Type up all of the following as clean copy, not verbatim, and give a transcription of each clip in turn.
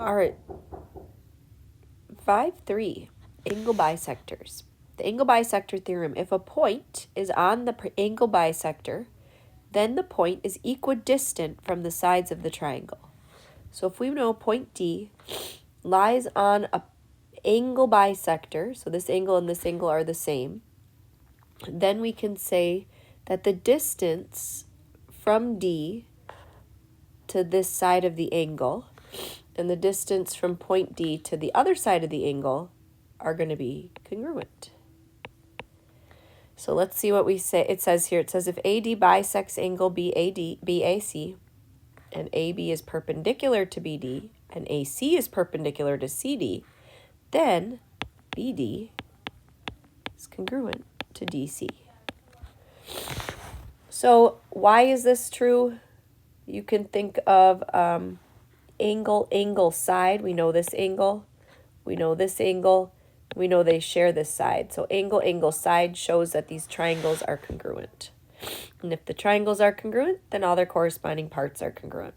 All right. 5.3, angle bisectors. The angle bisector theorem. If a point is on the angle bisector, then the point is equidistant from the sides of the triangle. So if we know point D lies on an angle bisector, so this angle and this angle are the same, then we can say that the distance from D to this side of the angle and the distance from point D to the other side of the angle are going to be congruent. So let's see what we say. It says here, it says if AD bisects angle BAC, and AB is perpendicular to BD, and AC is perpendicular to CD, then BD is congruent to DC. So why is this true? You can think of angle, side. We know this angle. We know this angle. We know they share this side. So angle, side shows that these triangles are congruent. And if the triangles are congruent, then all their corresponding parts are congruent.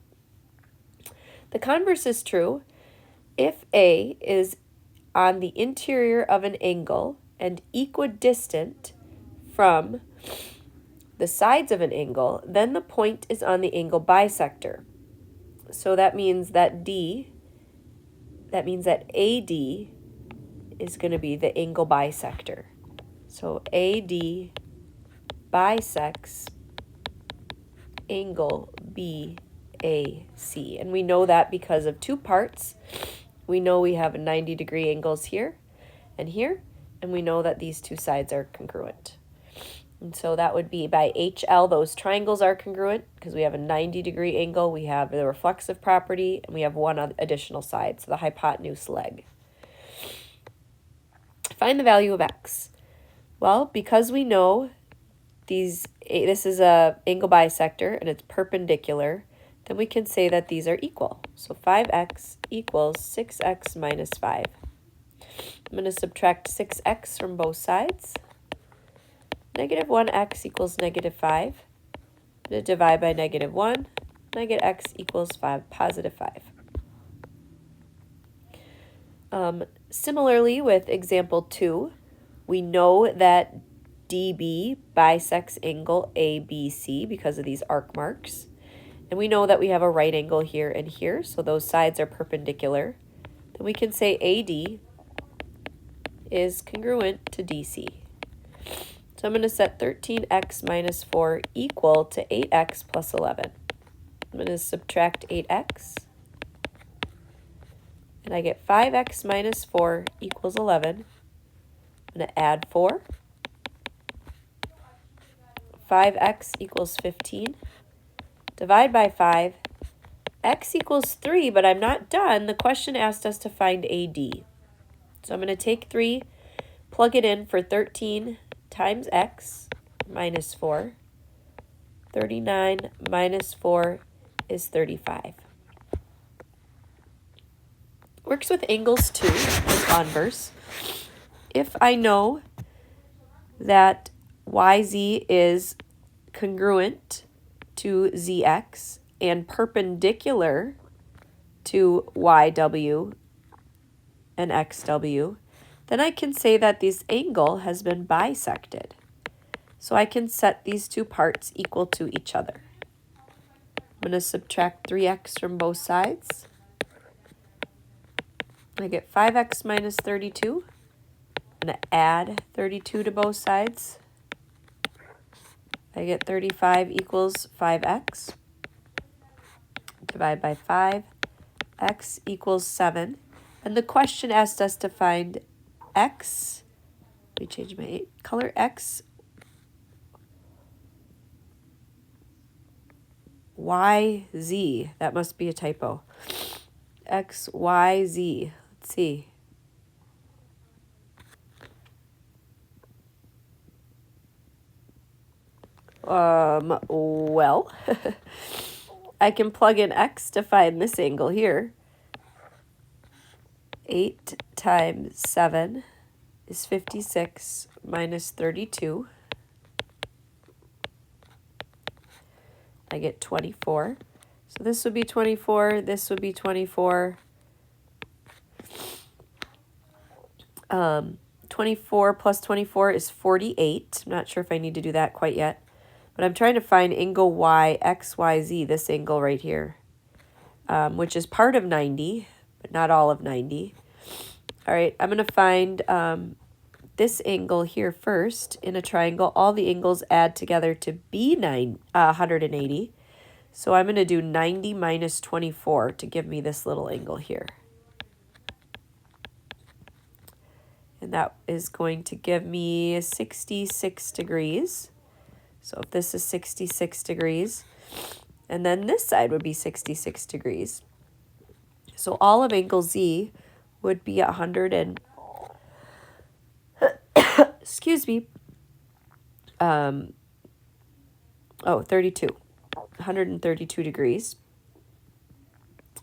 The converse is true. If A is on the interior of an angle and equidistant from the sides of an angle, then the point is on the angle bisector. So that means that AD is going to be the angle bisector. So AD bisects angle BAC. And we know that because of two parts. We know we have 90-degree angles here, and we know that these two sides are congruent. And so that would be by HL, those triangles are congruent because we have a 90-degree angle, we have the reflexive property, and we have one additional side, so the hypotenuse leg. Find the value of x. Well, because we know this is a angle bisector and it's perpendicular, then we can say that these are equal. So 5x equals 6x minus 5. I'm going to subtract 6x from both sides. Negative 1x equals negative 5. I'm going to divide by negative 1. And I get x equals 5, positive 5. Similarly, with example 2, we know that DB bisects angle ABC because of these arc marks. And we know that we have a right angle here and here, so those sides are perpendicular. Then we can say AD is congruent to DC. So I'm going to set 13x minus 4 equal to 8x plus 11. I'm going to subtract 8x. And I get 5x minus 4 equals 11. I'm going to add 4. 5x equals 15. Divide by 5. X equals 3, but I'm not done. The question asked us to find AD. So I'm going to take 3, plug it in for 13 times x minus 4. 39 minus 4 is 35. Works with angles too, the converse. If I know that YZ is congruent to ZX and perpendicular to YW and XW, then I can say that this angle has been bisected. So I can set these two parts equal to each other. I'm going to subtract 3x from both sides. I get 5x minus 32. I'm going to add 32 to both sides. I get 35 equals 5x. Divide by 5. X equals 7. And the question asked us to find x. Let me change my color. X, Y, Z. That must be a typo. X, Y, Z. Let's see. Well, I can plug in x to find this angle here. 8 times 7 is 56 minus 32. I get 24. So this would be 24, this would be 24. 24 plus 24 is 48. I'm not sure if I need to do that quite yet. But I'm trying to find angle y, x, y, z, this angle right here, which is part of 90, but not all of 90. All right, I'm going to find this angle here first in a triangle. All the angles add together to be 180. So I'm going to do 90 minus 24 to give me this little angle here. And that is going to give me 66 degrees. So if this is 66 degrees, and then this side would be 66 degrees. So all of angle Z would be 32. 132 degrees.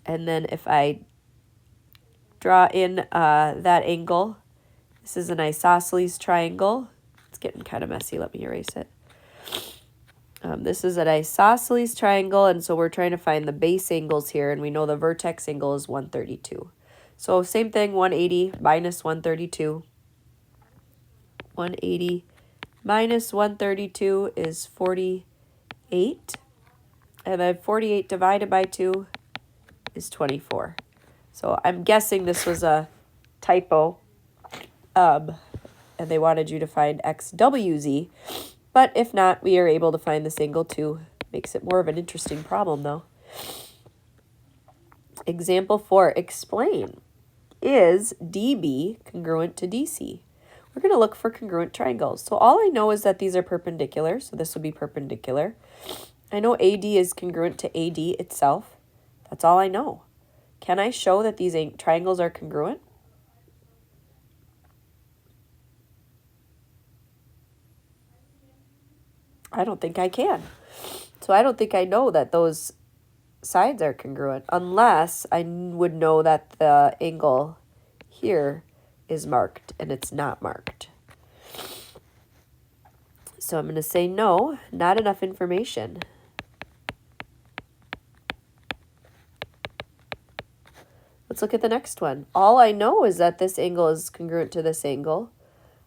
And then if I draw in that angle, this is an isosceles triangle. It's getting kind of messy. Let me erase it. This is an isosceles triangle, and so we're trying to find the base angles here, and we know the vertex angle is 132. So same thing, 180 minus 132. 180 minus 132 is 48. And then 48 divided by 2 is 24. So I'm guessing this was a typo. And they wanted you to find XWZ. But if not, we are able to find this angle too. Makes it more of an interesting problem though. Example 4, explain. Is DB congruent to DC? We're going to look for congruent triangles. So all I know is that these are perpendicular, so this would be perpendicular. I know AD is congruent to AD itself. That's all I know. Can I show that these triangles are congruent? I don't think I can. So I don't think I know that those sides are congruent unless I would know that the angle here is marked and it's not marked. So I'm going to say no, not enough information. Let's look at the next one. All I know is that this angle is congruent to this angle.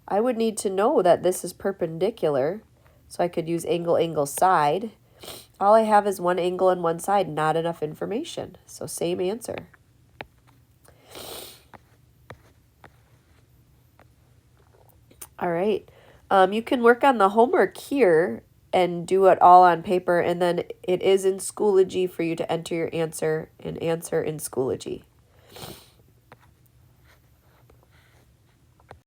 I would need to know that this is perpendicular, so I could use angle, angle, side. All I have is one angle and one side, not enough information. So same answer. All right. You can work on the homework here and do it all on paper, and then it is in Schoology for you to enter your answer and answer in Schoology.